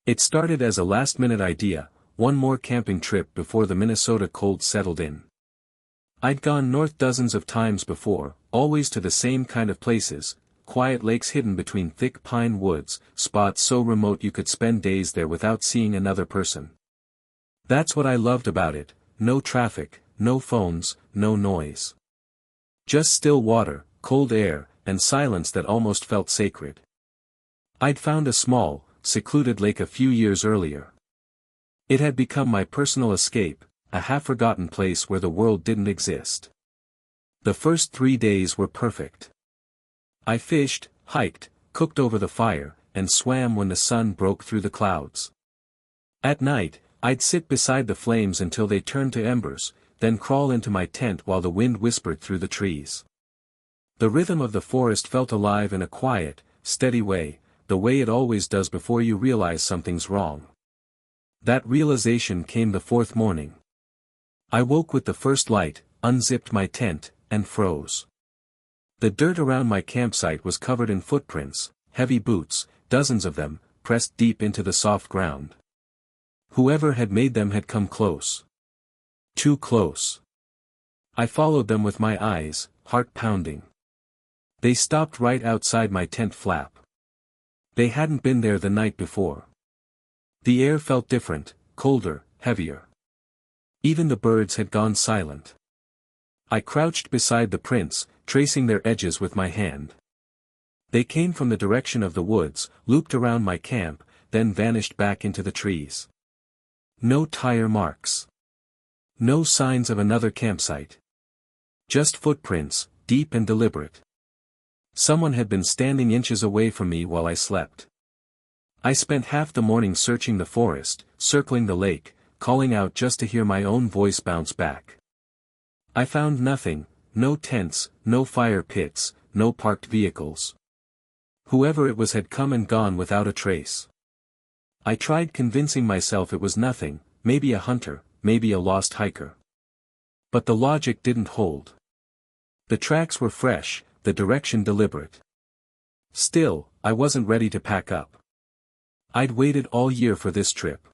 It started as a last-minute idea, one more camping trip before the Minnesota cold settled in. I'd gone north dozens of times before, always to the same kind of places, quiet lakes hidden between thick pine woods, spots so remote you could spend days there without seeing another person. That's what I loved about it, no traffic, no phones, no noise. Just still water, cold air, and silence that almost felt sacred. I'd found a small, secluded lake a few years earlier. It had become my personal escape, a half-forgotten place where the world didn't exist. The first 3 days were perfect. I fished, hiked, cooked over the fire, and swam when the sun broke through the clouds. At night, I'd sit beside the flames until they turned to embers, then crawl into my tent while the wind whispered through the trees. The rhythm of the forest felt alive in a quiet, steady way, the way it always does before you realize something's wrong. That realization came the fourth morning. I woke with the first light, unzipped my tent, and froze. The dirt around my campsite was covered in footprints, heavy boots, dozens of them, pressed deep into the soft ground. Whoever had made them had come close. Too close. I followed them with my eyes, heart pounding. They stopped right outside my tent flap. They hadn't been there the night before. The air felt different, colder, heavier. Even the birds had gone silent. I crouched beside the prints, tracing their edges with my hand. They came from the direction of the woods, looped around my camp, then vanished back into the trees. No tire marks. No signs of another campsite. Just footprints, deep and deliberate. Someone had been standing inches away from me while I slept. I spent half the morning searching the forest, circling the lake, calling out just to hear my own voice bounce back. I found nothing, no tents, no fire pits, no parked vehicles. Whoever it was had come and gone without a trace. I tried convincing myself it was nothing, maybe a hunter, maybe a lost hiker. But the logic didn't hold. The tracks were fresh, the direction deliberate. Still, I wasn't ready to pack up. I'd waited all year for this trip.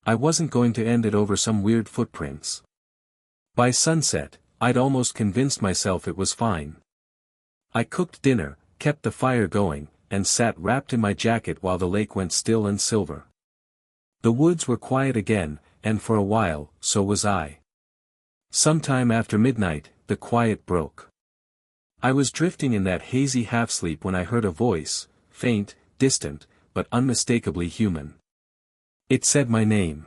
I wasn't going to end it over some weird footprints. By sunset, I'd almost convinced myself it was fine. I cooked dinner, kept the fire going, and sat wrapped in my jacket while the lake went still and silver. The woods were quiet again, and for a while, so was I. Sometime after midnight, the quiet broke. I was drifting in that hazy half-sleep when I heard a voice, faint, distant, but unmistakably human. It said my name.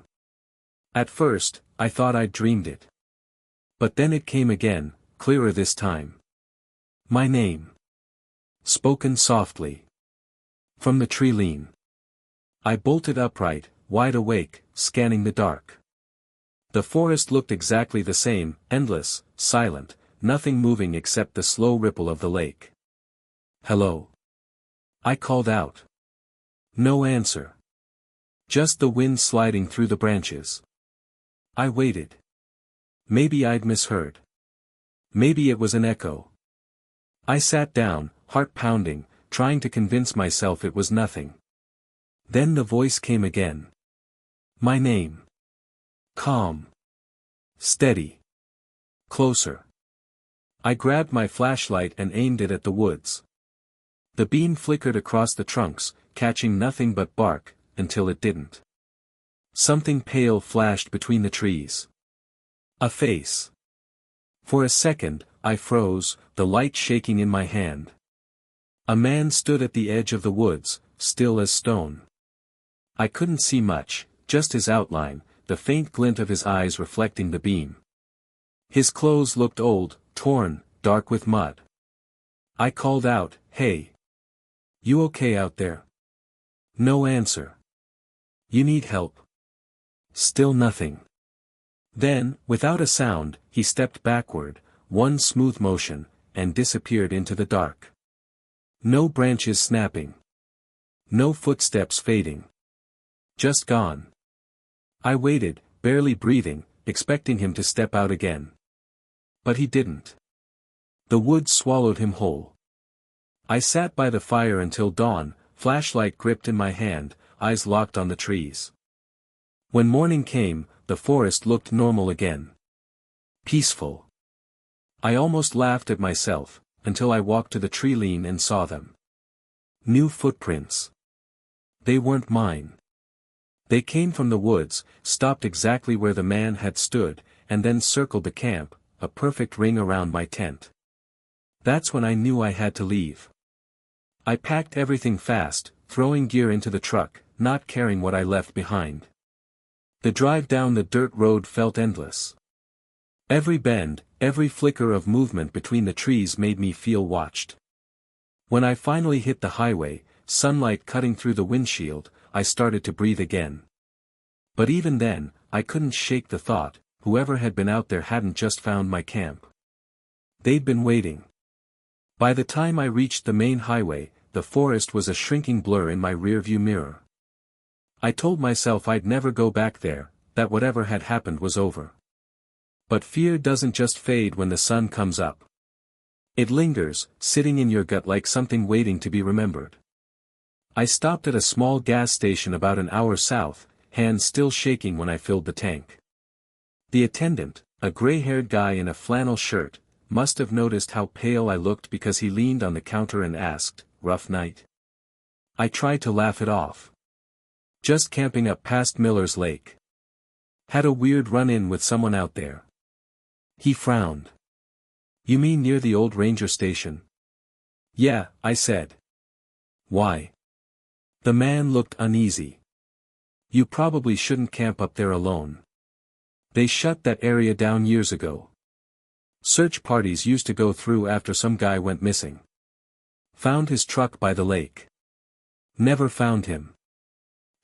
At first, I thought I'd dreamed it. But then it came again, clearer this time. My name. Spoken softly. From the tree lean. I bolted upright, wide awake, scanning the dark. The forest looked exactly the same, endless, silent, nothing moving except the slow ripple of the lake. Hello. I called out. No answer. Just the wind sliding through the branches. I waited. Maybe I'd misheard. Maybe it was an echo. I sat down, heart pounding, trying to convince myself it was nothing. Then the voice came again. My name. Calm. Steady. Closer. I grabbed my flashlight and aimed it at the woods. The beam flickered across the trunks, catching nothing but bark, until it didn't. Something pale flashed between the trees. A face. For a second, I froze, the light shaking in my hand. A man stood at the edge of the woods, still as stone. I couldn't see much, just his outline, the faint glint of his eyes reflecting the beam. His clothes looked old, torn, dark with mud. I called out, "Hey. You okay out there?" No answer. "You need help?" Still nothing. Then, without a sound, he stepped backward, one smooth motion, and disappeared into the dark. No branches snapping. No footsteps fading. Just gone. I waited, barely breathing, expecting him to step out again. But he didn't. The woods swallowed him whole. I sat by the fire until dawn, flashlight gripped in my hand, eyes locked on the trees. When morning came, the forest looked normal again. Peaceful. I almost laughed at myself, until I walked to the tree line and saw them. New footprints. They weren't mine. They came from the woods, stopped exactly where the man had stood, and then circled the camp, a perfect ring around my tent. That's when I knew I had to leave. I packed everything fast, throwing gear into the truck, not caring what I left behind. The drive down the dirt road felt endless. Every bend, every flicker of movement between the trees made me feel watched. When I finally hit the highway, sunlight cutting through the windshield, I started to breathe again. But even then, I couldn't shake the thought, whoever had been out there hadn't just found my camp. They'd been waiting. By the time I reached the main highway, the forest was a shrinking blur in my rearview mirror. I told myself I'd never go back there, that whatever had happened was over. But fear doesn't just fade when the sun comes up. It lingers, sitting in your gut like something waiting to be remembered. I stopped at a small gas station about an hour south, hands still shaking when I filled the tank. The attendant, a gray-haired guy in a flannel shirt, must have noticed how pale I looked because he leaned on the counter and asked, "Rough night?" I tried to laugh it off. Just camping up past Miller's Lake. Had a weird run-in with someone out there. He frowned. "You mean near the old ranger station?" "Yeah," I said. "Why?" The man looked uneasy. "You probably shouldn't camp up there alone. They shut that area down years ago. Search parties used to go through after some guy went missing. Found his truck by the lake. Never found him."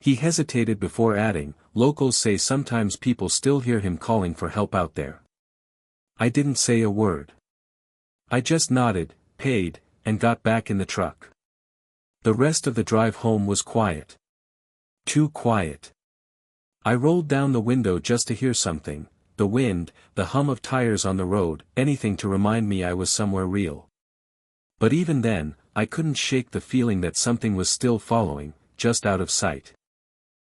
He hesitated before adding, "Locals say sometimes people still hear him calling for help out there." I didn't say a word. I just nodded, paid, and got back in the truck. The rest of the drive home was quiet. Too quiet. I rolled down the window just to hear something, the wind, the hum of tires on the road, anything to remind me I was somewhere real. But even then, I couldn't shake the feeling that something was still following, just out of sight.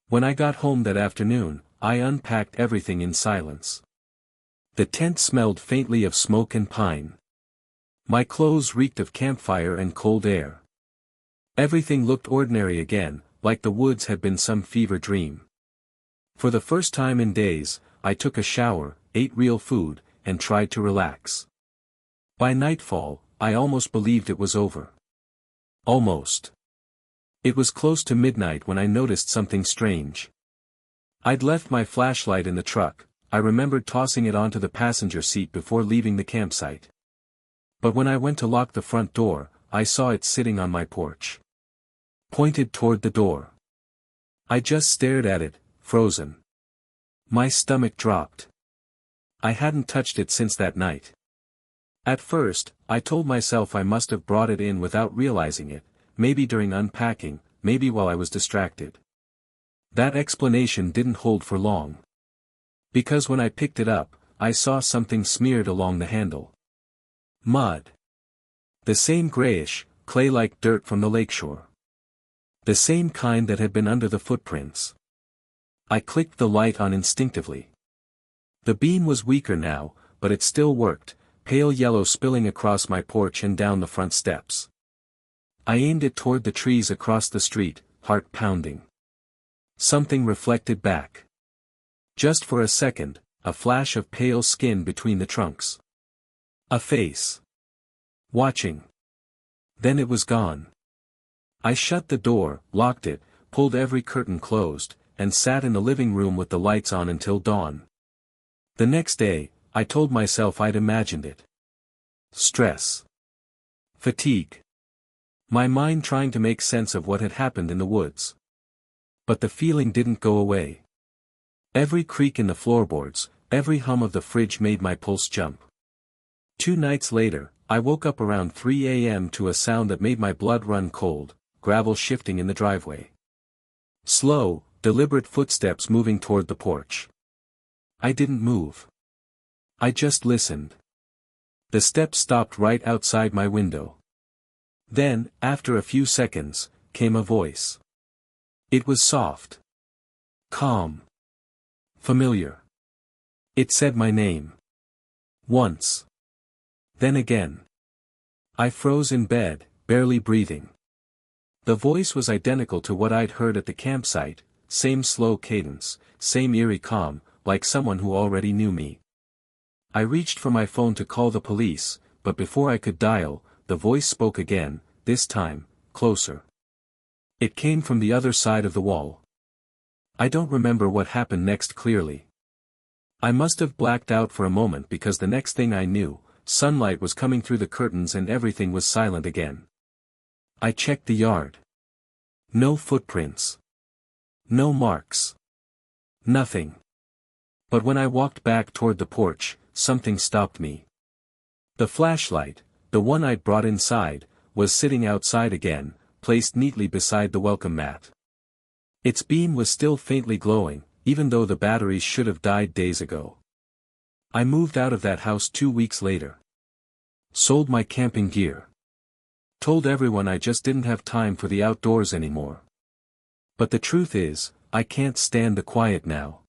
When I got home that afternoon, I unpacked everything in silence. The tent smelled faintly of smoke and pine. My clothes reeked of campfire and cold air. Everything looked ordinary again, like the woods had been some fever dream. For the first time in days, I took a shower, ate real food, and tried to relax. By nightfall, I almost believed it was over. Almost. It was close to midnight when I noticed something strange. I'd left my flashlight in the truck. I remembered tossing it onto the passenger seat before leaving the campsite. But when I went to lock the front door, I saw it sitting on my porch. Pointed toward the door. I just stared at it, frozen. My stomach dropped. I hadn't touched it since that night. At first, I told myself I must have brought it in without realizing it, maybe during unpacking, maybe while I was distracted. That explanation didn't hold for long. Because when I picked it up, I saw something smeared along the handle. Mud. The same grayish, clay-like dirt from the lakeshore. The same kind that had been under the footprints. I clicked the light on instinctively. The beam was weaker now, but it still worked, pale yellow spilling across my porch and down the front steps. I aimed it toward the trees across the street, heart pounding. Something reflected back. Just for a second, a flash of pale skin between the trunks. A face. Watching. Then it was gone. I shut the door, locked it, pulled every curtain closed, and sat in the living room with the lights on until dawn. The next day, I told myself I'd imagined it. Stress. Fatigue. My mind trying to make sense of what had happened in the woods. But the feeling didn't go away. Every creak in the floorboards, every hum of the fridge made my pulse jump. 2 nights later, I woke up around 3 a.m. to a sound that made my blood run cold, gravel shifting in the driveway. Slow, deliberate footsteps moving toward the porch. I didn't move. I just listened. The steps stopped right outside my window. Then, after a few seconds, came a voice. It was soft. Calm. Familiar. It said my name. Once. Then again. I froze in bed, barely breathing. The voice was identical to what I'd heard at the campsite, same slow cadence, same eerie calm, like someone who already knew me. I reached for my phone to call the police, but before I could dial, the voice spoke again, this time, closer. It came from the other side of the wall. I don't remember what happened next clearly. I must have blacked out for a moment because the next thing I knew, sunlight was coming through the curtains and everything was silent again. I checked the yard. No footprints. No marks. Nothing. But when I walked back toward the porch, something stopped me. The flashlight, the one I'd brought inside, was sitting outside again, placed neatly beside the welcome mat. Its beam was still faintly glowing, even though the batteries should have died days ago. I moved out of that house 2 weeks later. Sold my camping gear. Told everyone I just didn't have time for the outdoors anymore. But the truth is, I can't stand the quiet now.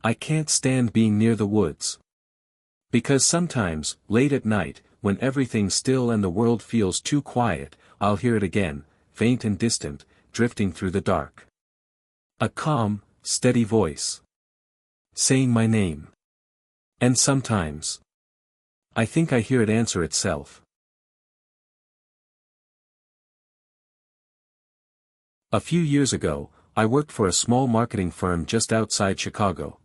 I can't stand being near the woods. Because sometimes, late at night, when everything's still and the world feels too quiet, I'll hear it again, faint and distant, drifting through the dark. A calm, steady voice. Saying my name. And sometimes, I think I hear it answer itself. A few years ago, I worked for a small marketing firm just outside Chicago.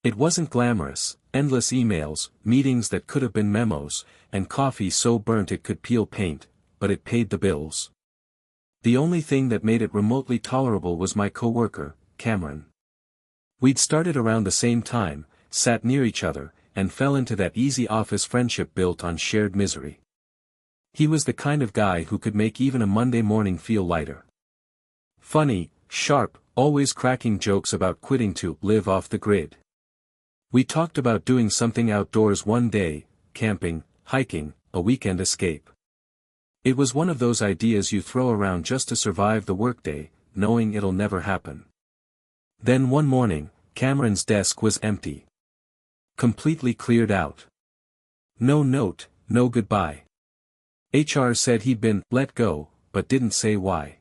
It wasn't glamorous, endless emails, meetings that could have been memos, and coffee so burnt it could peel paint, but it paid the bills. The only thing that made it remotely tolerable was my coworker, Cameron. We'd started around the same time, sat near each other, and fell into that easy office friendship built on shared misery. He was the kind of guy who could make even a Monday morning feel lighter. Funny, sharp, always cracking jokes about quitting to live off the grid. We talked about doing something outdoors one day, camping, hiking, a weekend escape. It was one of those ideas you throw around just to survive the workday, knowing it'll never happen. Then one morning, Cameron's desk was empty. Completely cleared out. No note, no goodbye. HR said he'd been let go, but didn't say why.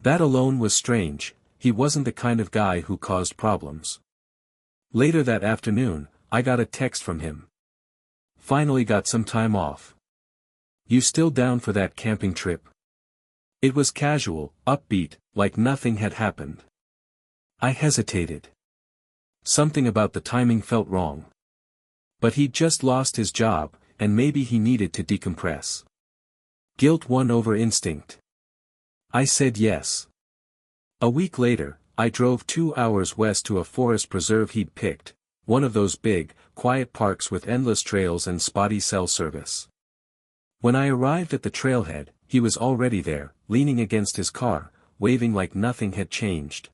That alone was strange. He wasn't the kind of guy who caused problems. Later that afternoon, I got a text from him. Finally got some time off. You still down for that camping trip? It was casual, upbeat, like nothing had happened. I hesitated. Something about the timing felt wrong. But he'd just lost his job, and maybe he needed to decompress. Guilt won over instinct. I said yes. A week later, I drove 2 hours west to a forest preserve he'd picked, one of those big, quiet parks with endless trails and spotty cell service. When I arrived at the trailhead, he was already there, leaning against his car, waving like nothing had changed.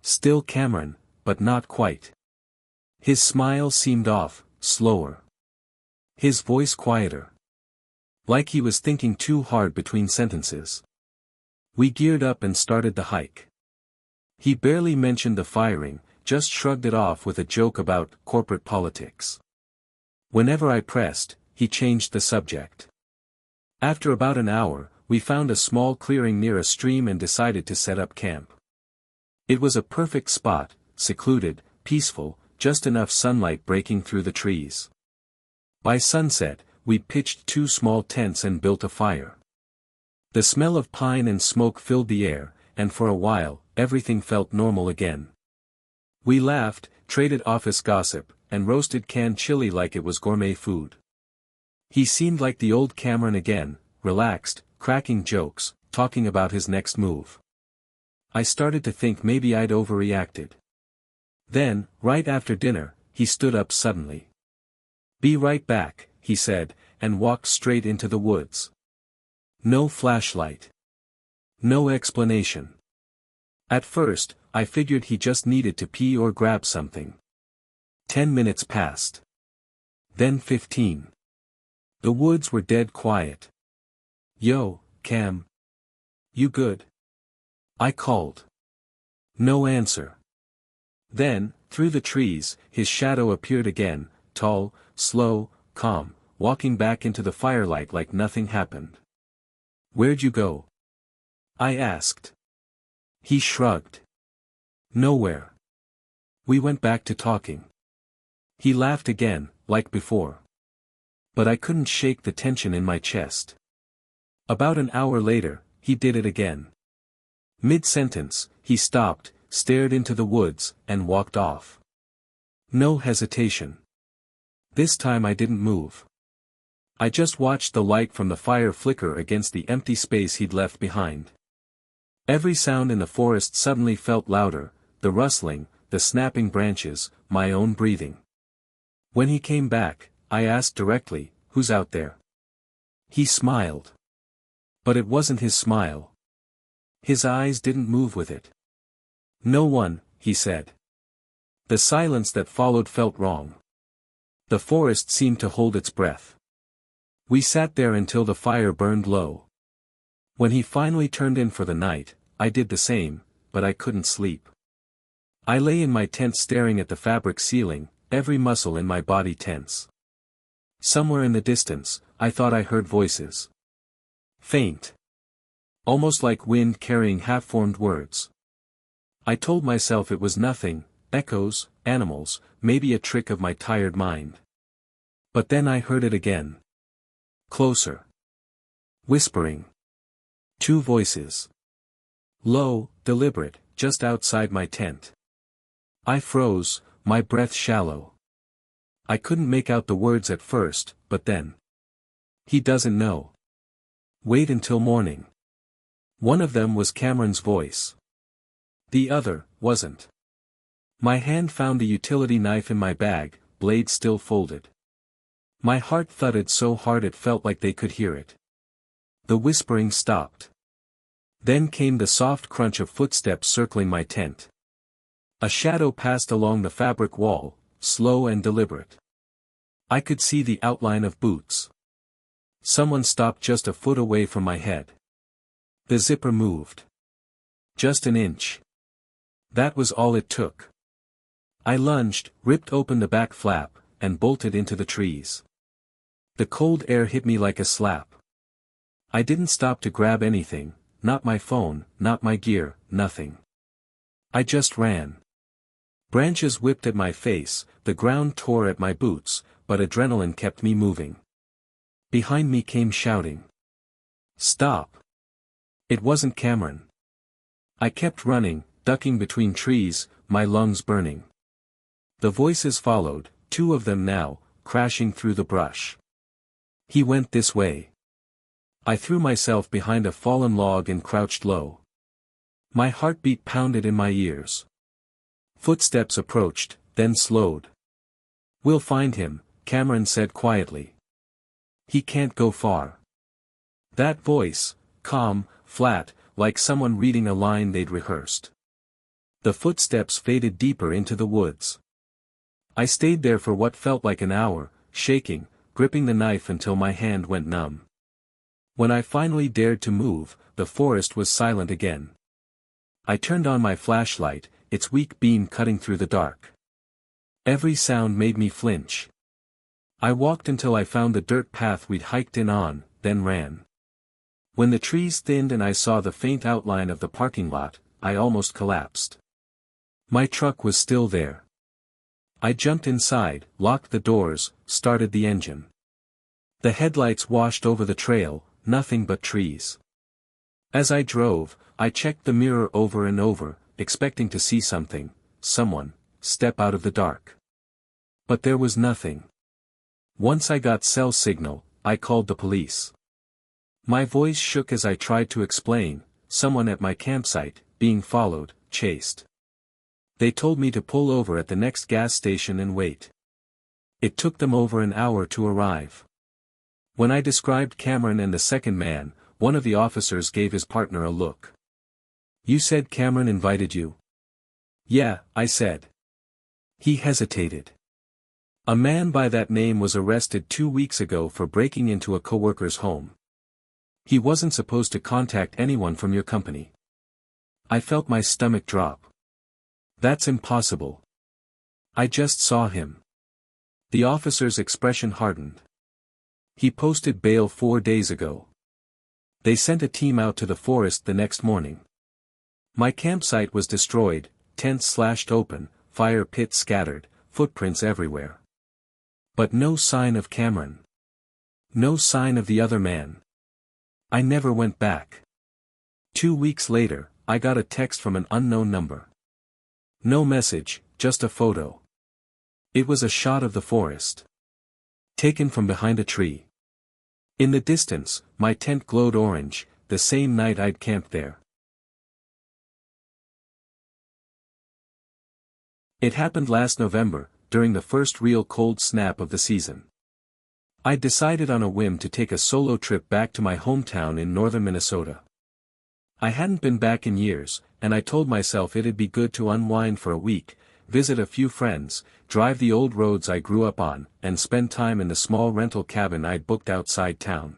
Still Cameron, but not quite. His smile seemed off, slower. His voice quieter. Like he was thinking too hard between sentences. We geared up and started the hike. He barely mentioned the firing, just shrugged it off with a joke about corporate politics. Whenever I pressed, he changed the subject. After about an hour, we found a small clearing near a stream and decided to set up camp. It was a perfect spot, secluded, peaceful, just enough sunlight breaking through the trees. By sunset, we pitched 2 small tents and built a fire. The smell of pine and smoke filled the air, and for a while, everything felt normal again. We laughed, traded office gossip, and roasted canned chili like it was gourmet food. He seemed like the old Cameron again, relaxed, cracking jokes, talking about his next move. I started to think maybe I'd overreacted. Then, right after dinner, he stood up suddenly. "Be right back," he said, and walked straight into the woods. No flashlight. No explanation. At first, I figured he just needed to pee or grab something. 10 minutes passed. Then 15. The woods were dead quiet. "Yo, Cam. You good?" I called. No answer. Then, through the trees, his shadow appeared again, tall, slow, calm, walking back into the firelight like nothing happened. "Where'd you go?" I asked. He shrugged. "Nowhere. We went back to talking." He laughed again, like before. But I couldn't shake the tension in my chest. About an hour later, he did it again. Mid-sentence, he stopped, stared into the woods, and walked off. No hesitation. This time I didn't move. I just watched the light from the fire flicker against the empty space he'd left behind. Every sound in the forest suddenly felt louder, the rustling, the snapping branches, my own breathing. When he came back, I asked directly, "Who's out there?" He smiled. But it wasn't his smile. His eyes didn't move with it. "No one," he said. The silence that followed felt wrong. The forest seemed to hold its breath. We sat there until the fire burned low. When he finally turned in for the night, I did the same, but I couldn't sleep. I lay in my tent staring at the fabric ceiling, every muscle in my body tense. Somewhere in the distance, I thought I heard voices. Faint. Almost like wind carrying half-formed words. I told myself it was nothing, echoes, animals, maybe a trick of my tired mind. But then I heard it again. Closer. Whispering. Two voices. Low, deliberate, just outside my tent. I froze, my breath shallow. I couldn't make out the words at first, but then. "He doesn't know. Wait until morning." One of them was Cameron's voice. The other wasn't. My hand found a utility knife in my bag, blade still folded. My heart thudded so hard it felt like they could hear it. The whispering stopped. Then came the soft crunch of footsteps circling my tent. A shadow passed along the fabric wall, slow and deliberate. I could see the outline of boots. Someone stopped just a foot away from my head. The zipper moved. Just an inch. That was all it took. I lunged, ripped open the back flap, and bolted into the trees. The cold air hit me like a slap. I didn't stop to grab anything, not my phone, not my gear, nothing. I just ran. Branches whipped at my face, the ground tore at my boots, but adrenaline kept me moving. Behind me came shouting. "Stop!" It wasn't Cameron. I kept running, ducking between trees, my lungs burning. The voices followed, two of them now, crashing through the brush. "He went this way." I threw myself behind a fallen log and crouched low. My heartbeat pounded in my ears. Footsteps approached, then slowed. "We'll find him," Cameron said quietly. "He can't go far." That voice, calm, flat, like someone reading a line they'd rehearsed. The footsteps faded deeper into the woods. I stayed there for what felt like an hour, shaking, gripping the knife until my hand went numb. When I finally dared to move, the forest was silent again. I turned on my flashlight, its weak beam cutting through the dark. Every sound made me flinch. I walked until I found the dirt path we'd hiked in on, then ran. When the trees thinned and I saw the faint outline of the parking lot, I almost collapsed. My truck was still there. I jumped inside, locked the doors, started the engine. The headlights washed over the trail, nothing but trees. As I drove, I checked the mirror over and over, expecting to see something, someone, step out of the dark. But there was nothing. Once I got cell signal, I called the police. My voice shook as I tried to explain, someone at my campsite, being followed, chased. They told me to pull over at the next gas station and wait. It took them over an hour to arrive. When I described Cameron and the second man, one of the officers gave his partner a look. "You said Cameron invited you?" "Yeah," I said. He hesitated. "A man by that name was arrested 2 weeks ago for breaking into a coworker's home. He wasn't supposed to contact anyone from your company." I felt my stomach drop. That's impossible. I just saw him. The officer's expression hardened. He posted bail 4 days ago. They sent a team out to the forest the next morning. My campsite was destroyed, tents slashed open, fire pits scattered, footprints everywhere. But no sign of Cameron. No sign of the other man. I never went back. 2 weeks later, I got a text from an unknown number. No message, just a photo. It was a shot of the forest. Taken from behind a tree. In the distance, my tent glowed orange, the same night I'd camped there. It happened last November, during the first real cold snap of the season. I'd decided on a whim to take a solo trip back to my hometown in northern Minnesota. I hadn't been back in years, and I told myself it'd be good to unwind for a week, visit a few friends, drive the old roads I grew up on, and spend time in the small rental cabin I'd booked outside town.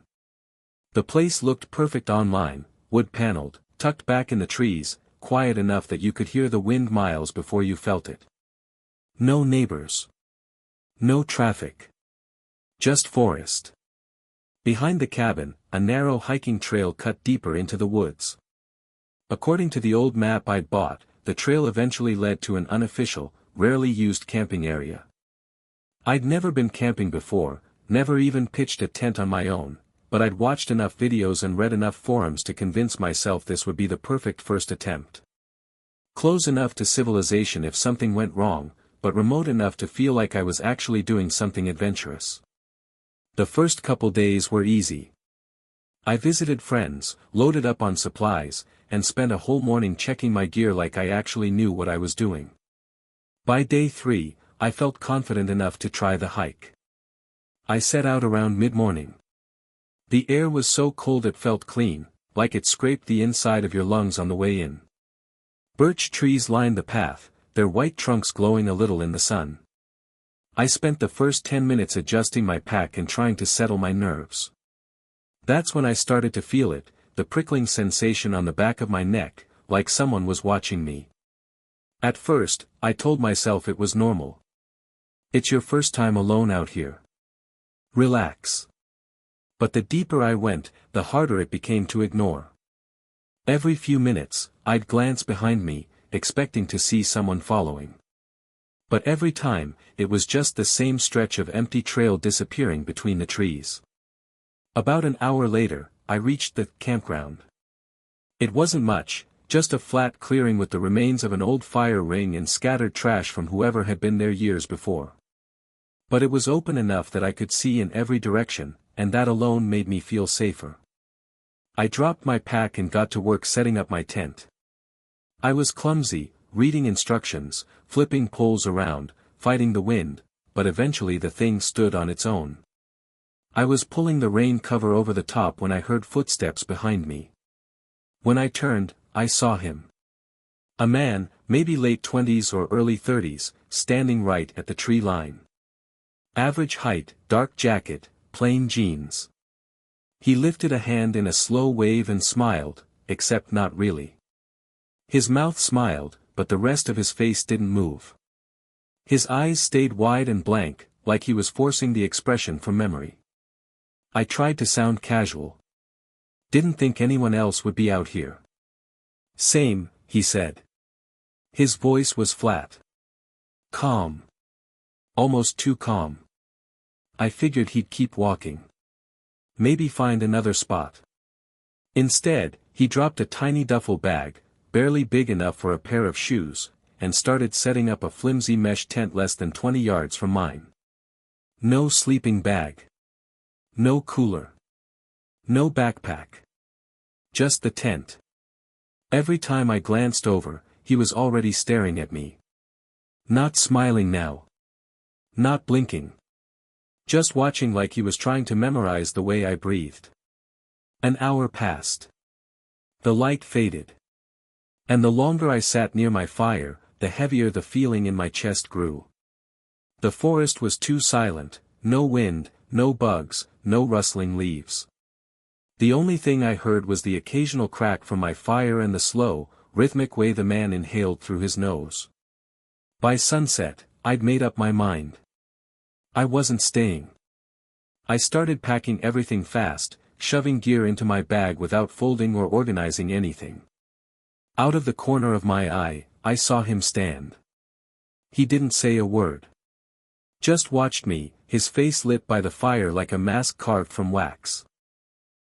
The place looked perfect online, wood-paneled, tucked back in the trees, quiet enough that you could hear the wind miles before you felt it. No neighbors. No traffic. Just forest. Behind the cabin, a narrow hiking trail cut deeper into the woods. According to the old map I'd bought, the trail eventually led to an unofficial, rarely used camping area. I'd never been camping before, never even pitched a tent on my own, but I'd watched enough videos and read enough forums to convince myself this would be the perfect first attempt. Close enough to civilization if something went wrong, but remote enough to feel like I was actually doing something adventurous. The first couple days were easy. I visited friends, loaded up on supplies, and spent a whole morning checking my gear like I actually knew what I was doing. By day 3, I felt confident enough to try the hike. I set out around mid-morning. The air was so cold it felt clean, like it scraped the inside of your lungs on the way in. Birch trees lined the path, their white trunks glowing a little in the sun. I spent the first 10 minutes adjusting my pack and trying to settle my nerves. That's when I started to feel it, the prickling sensation on the back of my neck, like someone was watching me. At first, I told myself it was normal. It's your first time alone out here. Relax. But the deeper I went, the harder it became to ignore. Every few minutes, I'd glance behind me, expecting to see someone following. But every time, it was just the same stretch of empty trail disappearing between the trees. About an hour later, I reached the campground. It wasn't much, just a flat clearing with the remains of an old fire ring and scattered trash from whoever had been there years before. But it was open enough that I could see in every direction, and that alone made me feel safer. I dropped my pack and got to work setting up my tent. I was clumsy, reading instructions, flipping poles around, fighting the wind, but eventually the thing stood on its own. I was pulling the rain cover over the top when I heard footsteps behind me. When I turned, I saw him. A man, maybe late 20s or early 30s, standing right at the tree line. Average height, dark jacket, plain jeans. He lifted a hand in a slow wave and smiled, except not really. His mouth smiled, but the rest of his face didn't move. His eyes stayed wide and blank, like he was forcing the expression from memory. I tried to sound casual. Didn't think anyone else would be out here. Same, he said. His voice was flat. Calm. Almost too calm. I figured he'd keep walking. Maybe find another spot. Instead, he dropped a tiny duffel bag, barely big enough for a pair of shoes, and started setting up a flimsy mesh tent less than 20 yards from mine. No sleeping bag. No cooler. No backpack. Just the tent. Every time I glanced over, he was already staring at me. Not smiling now. Not blinking. Just watching like he was trying to memorize the way I breathed. An hour passed. The light faded. And the longer I sat near my fire, the heavier the feeling in my chest grew. The forest was too silent, no wind, no bugs, no rustling leaves. The only thing I heard was the occasional crack from my fire and the slow, rhythmic way the man inhaled through his nose. By sunset, I'd made up my mind. I wasn't staying. I started packing everything fast, shoving gear into my bag without folding or organizing anything. Out of the corner of my eye, I saw him stand. He didn't say a word. Just watched me, his face lit by the fire like a mask carved from wax.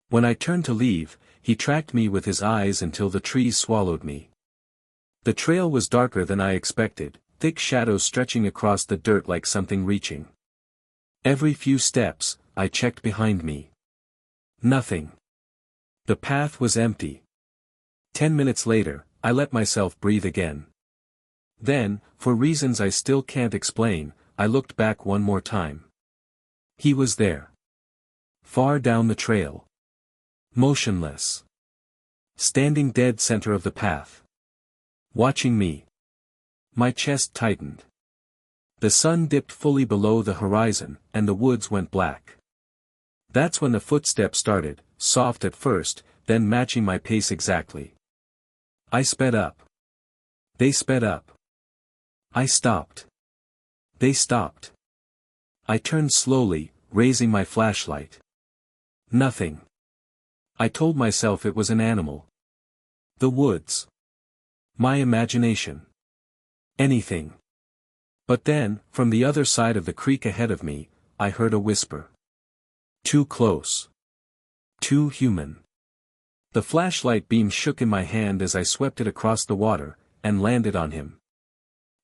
When I turned to leave, he tracked me with his eyes until the trees swallowed me. The trail was darker than I expected, thick shadows stretching across the dirt like something reaching. Every few steps, I checked behind me. Nothing. The path was empty. 10 minutes later, I let myself breathe again. Then, for reasons I still can't explain, I looked back one more time. He was there. Far down the trail. Motionless. Standing dead center of the path. Watching me. My chest tightened. The sun dipped fully below the horizon, and the woods went black. That's when the footsteps started, soft at first, then matching my pace exactly. I sped up. They sped up. I stopped. They stopped. I turned slowly, raising my flashlight. Nothing. I told myself it was an animal. The woods. My imagination. Anything. But then, from the other side of the creek ahead of me, I heard a whisper. Too close. Too human. The flashlight beam shook in my hand as I swept it across the water, and landed on him.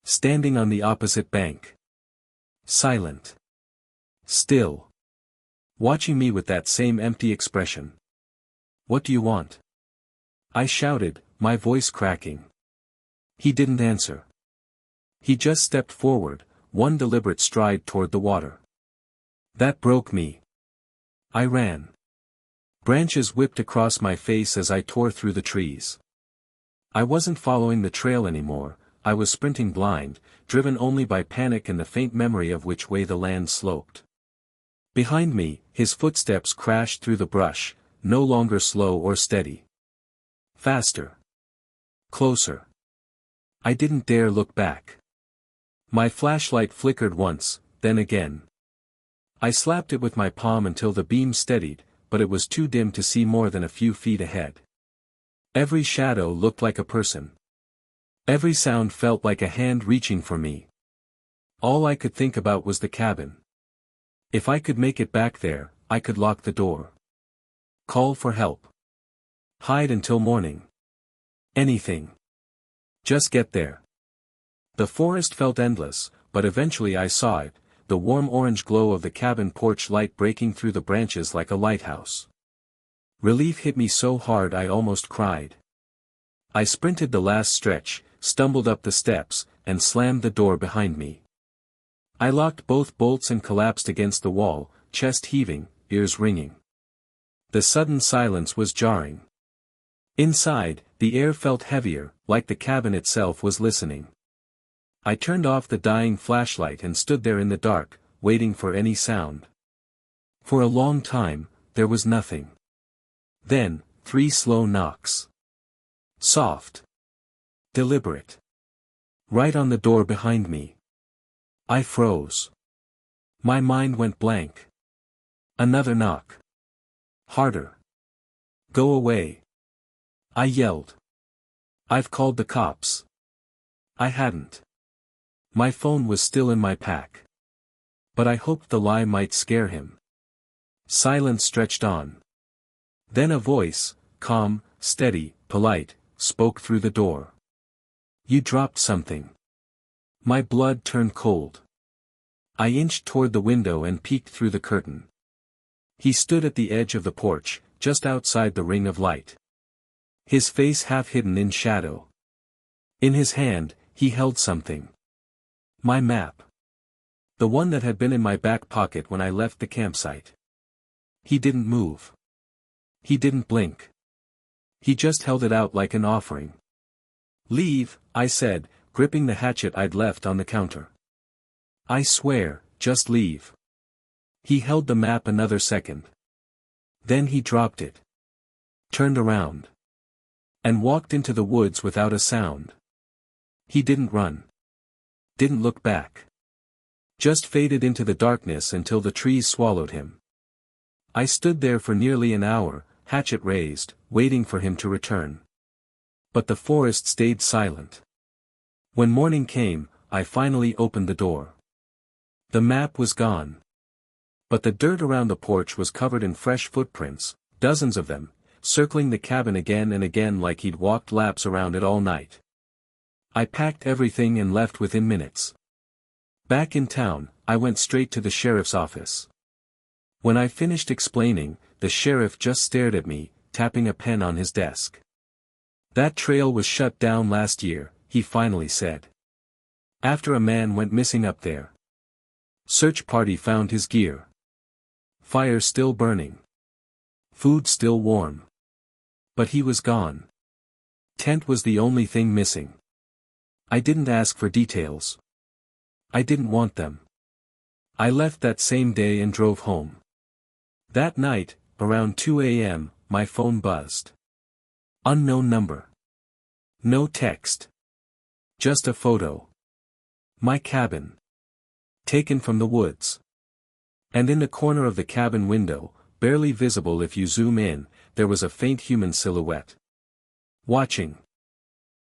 Standing on the opposite bank. Silent. Still. Watching me with that same empty expression. What do you want? I shouted, my voice cracking. He didn't answer. He just stepped forward, one deliberate stride toward the water. That broke me. I ran. Branches whipped across my face as I tore through the trees. I wasn't following the trail anymore, I was sprinting blind, driven only by panic and the faint memory of which way the land sloped. Behind me, his footsteps crashed through the brush, no longer slow or steady. Faster. Closer. I didn't dare look back. My flashlight flickered once, then again. I slapped it with my palm until the beam steadied, but it was too dim to see more than a few feet ahead. Every shadow looked like a person. Every sound felt like a hand reaching for me. All I could think about was the cabin. If I could make it back there, I could lock the door. Call for help. Hide until morning. Anything. Just get there. The forest felt endless, but eventually I saw it, the warm orange glow of the cabin porch light breaking through the branches like a lighthouse. Relief hit me so hard I almost cried. I sprinted the last stretch, stumbled up the steps, and slammed the door behind me. I locked both bolts and collapsed against the wall, chest heaving, ears ringing. The sudden silence was jarring. Inside, the air felt heavier, like the cabin itself was listening. I turned off the dying flashlight and stood there in the dark, waiting for any sound. For a long time, there was nothing. Then, 3 slow knocks. Soft. Deliberate. Right on the door behind me. I froze. My mind went blank. Another knock. Harder. Go away. I yelled. I've called the cops. I hadn't. My phone was still in my pack. But I hoped the lie might scare him. Silence stretched on. Then a voice, calm, steady, polite, spoke through the door. You dropped something. My blood turned cold. I inched toward the window and peeked through the curtain. He stood at the edge of the porch, just outside the ring of light. His face half hidden in shadow. In his hand, he held something. My map. The one that had been in my back pocket when I left the campsite. He didn't move. He didn't blink. He just held it out like an offering. Leave, I said, gripping the hatchet I'd left on the counter. I swear, just leave. He held the map another second. Then he dropped it. Turned around. and walked into the woods without a sound. He didn't run. Didn't look back. Just faded into the darkness until the trees swallowed him. I stood there for nearly an hour, hatchet raised, waiting for him to return. But the forest stayed silent. When morning came, I finally opened the door. The map was gone. But the dirt around the porch was covered in fresh footprints, dozens of them, circling the cabin again and again like he'd walked laps around it all night. I packed everything and left within minutes. Back in town, I went straight to the sheriff's office. When I finished explaining, the sheriff just stared at me, tapping a pen on his desk. That trail was shut down last year, he finally said. After a man went missing up there. Search party found his gear. Fire still burning. Food still warm. But he was gone. Tent was the only thing missing. I didn't ask for details. I didn't want them. I left that same day and drove home. That night, around 2 a.m., my phone buzzed. Unknown number. No text. Just a photo. My cabin. Taken from the woods. And in the corner of the cabin window, barely visible if you zoom in, there was a faint human silhouette. Watching.